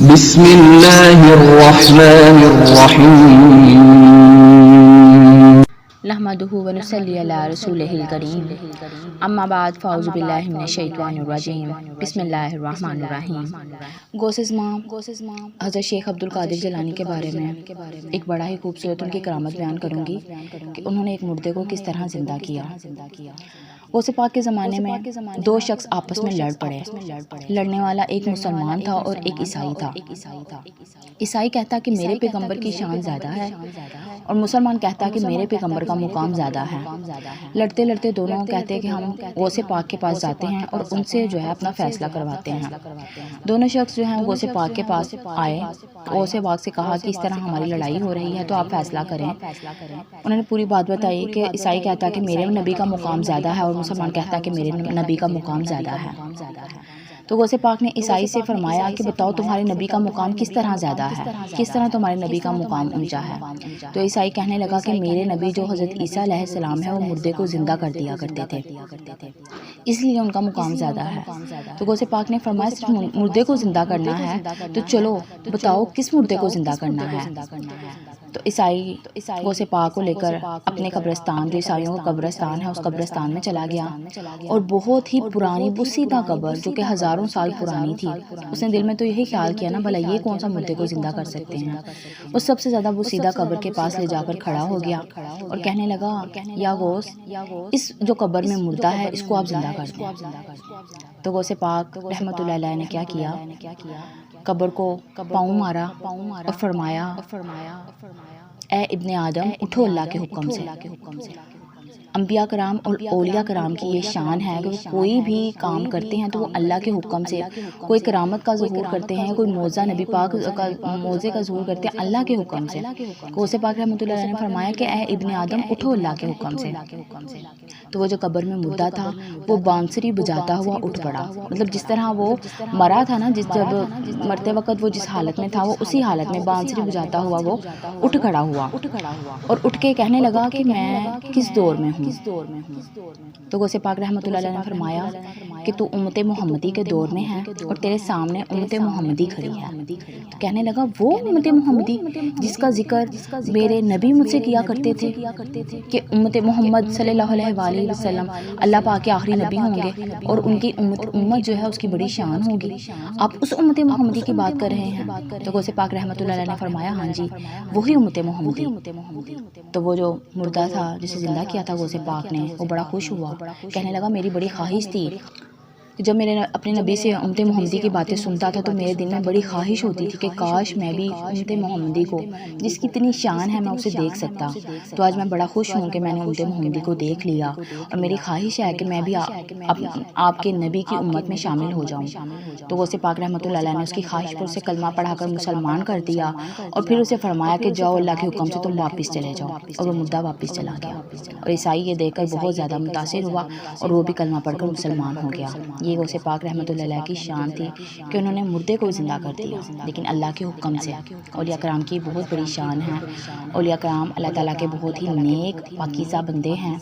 بسم اللہ الرحمن الرحیم نحمده ونصلی علی رسولہ الکریم اما بعد فاعوذ باللہ من الشیطان الرجیم بسم اللہ الرحمن الرحیم حضرت شیخ عبدالقادر جیلانی کے بارے میں ایک بڑا ہی خوبصورت ان کی کرامت بیان کروں گی کہ انہوں نے ایک مردے کو کس طرح زندہ کیا۔ غوث پاک کے زمانے میں دو شخص آپس میں لڑ پڑے۔ لڑنے والا ایک مسلمان تھا اور ایک عیسائی تھا۔ عیسائی کہتا کہ میرے پیغمبر کی شان زیادہ ہے اور مسلمان کہتا کہ میرے پیغمبر کا مقام زیادہ ہے۔ لڑتے لڑتے دونوں کہتے کہ ہم غوث پاک کے پاس جاتے ہیں اور ان سے جو ہے اپنا فیصلہ کرواتے ہیں۔ دونوں شخص جو ہیں غوث پاک کے پاس آئے، غوث پاک سے کہا کہ اس طرح ہماری لڑائی ہو رہی ہے تو آپ فیصلہ کریں۔ انہوں نے پوری بات بتائی کہ عیسائی کہتا کہ میرے نبی کا مقام زیادہ ہے اور مسلمان کہتا کہ میرے نبی کا مقام زیادہ ہے۔ تو غوث پاک نے عیسائی سے فرمایا کہ بتاؤ تمہارے نبی کا مقام کس طرح زیادہ ہے، کس طرح تمہارے نبی کا مقام اونچا ہے۔ تو عیسائی کہنے لگا کہ میرے نبی جو حضرت عیسیٰ علیہ السلام ہے وہ مردے کو زندہ کر دیا کرتے تھے، اس لیے ان کا مقام زیادہ ہے۔ تو غوث پاک نے فرمایا صرف مردے کو زندہ کرنا ہے تو چلو بتاؤ کس مردے کو زندہ کرنا ہے۔ تو عیسائی غوث پاک کو لے کر اپنے قبرستان، جو عیسائیوں کا قبرستان ہے، اس قبرستان میں چلا گیا اور بہت ہی پرانی بسیدہ قبر جو کہ ہزاروں سال پرانی تھی، اس نے دل میں تو یہی خیال کیا نا بھلا یہ کون سا مردے کو زندہ کر سکتے ہیں۔ وہ سب سے زیادہ بسیدہ قبر کے پاس لے جا کر کھڑا ہو گیا اور کہنے لگا یا غوث، اس جو قبر میں مردہ ہے اس کو آپ زندہ کر دیں۔ تو غوث پاک رحمۃ اللہ علیہ نے کیا کیا، قبر کو پاؤں مارا اور فرمایا اے ابن آدم اٹھو اللہ کے حکم سے۔ انبیاء کرام اور اولیاء کرام کی یہ شان ہے کہ وہ کوئی بھی کام کرتے ہیں تو وہ اللہ کے حکم سے، کوئی کرامت کا ظہور کرتے ہیں، کوئی معجزہ نبی پاک کا معجزے کا ظہور کرتے ہیں اللہ کے حکم سے۔ غوث پاک رحمۃ اللہ علیہ نے فرمایا کہ اے ابن آدم اٹھو اللہ کے حکم سے۔ تو وہ جو قبر میں مردہ تھا وہ بانسری بجاتا ہوا اٹھ پڑا، مطلب جس طرح وہ مرا تھا نا، جب مرتے وقت وہ جس حالت میں تھا وہ اسی حالت میں بانسری بجاتا ہوا وہ اٹھ کھڑا ہوا اور اٹھ کے کہنے لگا کہ میں کس دور میں ہوں۔ تو غوث پاک رحمۃ اللہ علیہ نے فرمایا کہ تو امت محمدی کے دور میں ہے اور تیرے سامنے امت محمدی کھڑی ہے۔ تو کہنے لگا وہ امت محمدی جس کا ذکر میرے نبی مجھ سے کیا کرتے تھے کہ امت محمد صلی اللہ علیہ وآلہ وسلم اللہ پاک کے آخری نبی ہوں گے اور ان کی امت جو ہے اس کی بڑی شان ہوگی، آپ اس امت محمدی کی بات کر رہے ہیں۔ تو غوث پاک رحمۃ اللہ علیہ نے فرمایا ہاں جی وہی امت محمدی۔ تو وہ جو مردہ تھا جسے زندہ کیا تھا غوث پاک نے، وہ بڑا خوش ہوا، کہنے لگا میری بڑی خواہش تھی کہ جب میرے اپنے نبی سے امت محمدی کی باتیں سنتا تھا تو میرے دل میں بڑی خواہش ہوتی تھی کہ کاش میں بھی امت محمدی کو جس کی اتنی شان ہے میں اسے دیکھ سکتا۔ تو آج میں بڑا خوش ہوں کہ میں نے امت محمدی کو دیکھ لیا اور میری خواہش ہے کہ میں بھی آپ کے نبی کی امت میں شامل ہو جاؤں۔ تو غوث پاک رحمۃ اللہ علیہ نے اس کی خواہش پر اسے کلمہ پڑھا کر مسلمان کر دیا اور پھر اسے فرمایا کہ جاؤ اللہ کے حکم سے تم واپس چلے جاؤ، اور وہ مردہ واپس چلا گیا۔ اور عیسائی یہ دیکھ کر بہت زیادہ متاثر ہوا اور وہ بھی کلمہ پڑھ کر مسلمان ہو گیا۔ یہ غوث پاک رحمۃ اللہ علیہ کی شان تھی کہ انہوں نے مردے کو زندہ کر دیا لیکن اللہ کے حکم سے۔ اولیاء کرام کی بہت بڑی شان ہے۔ اولیاء کرام اللہ تعالیٰ کے بہت ہی نیک پاکیزہ بندے ہیں۔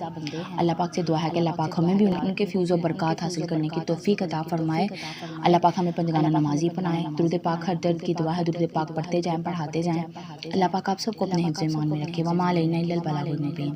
اللہ پاک سے دعا ہے کہ اللہ پاک ہمیں بھی ان کے فیض و برکات حاصل کرنے کی توفیق عطا فرمائے۔ اللہ پاک ہمیں پنجگانہ نمازی بنائے۔ درود پاک ہر درد کی دعا ہے، درود پاک پڑھتے جائیں، پڑھاتے جائیں۔ اللہ پاک آپ سب کو اپنے حفظ ایمان میں رکھے۔ وما علینا الا البلاغ المبین۔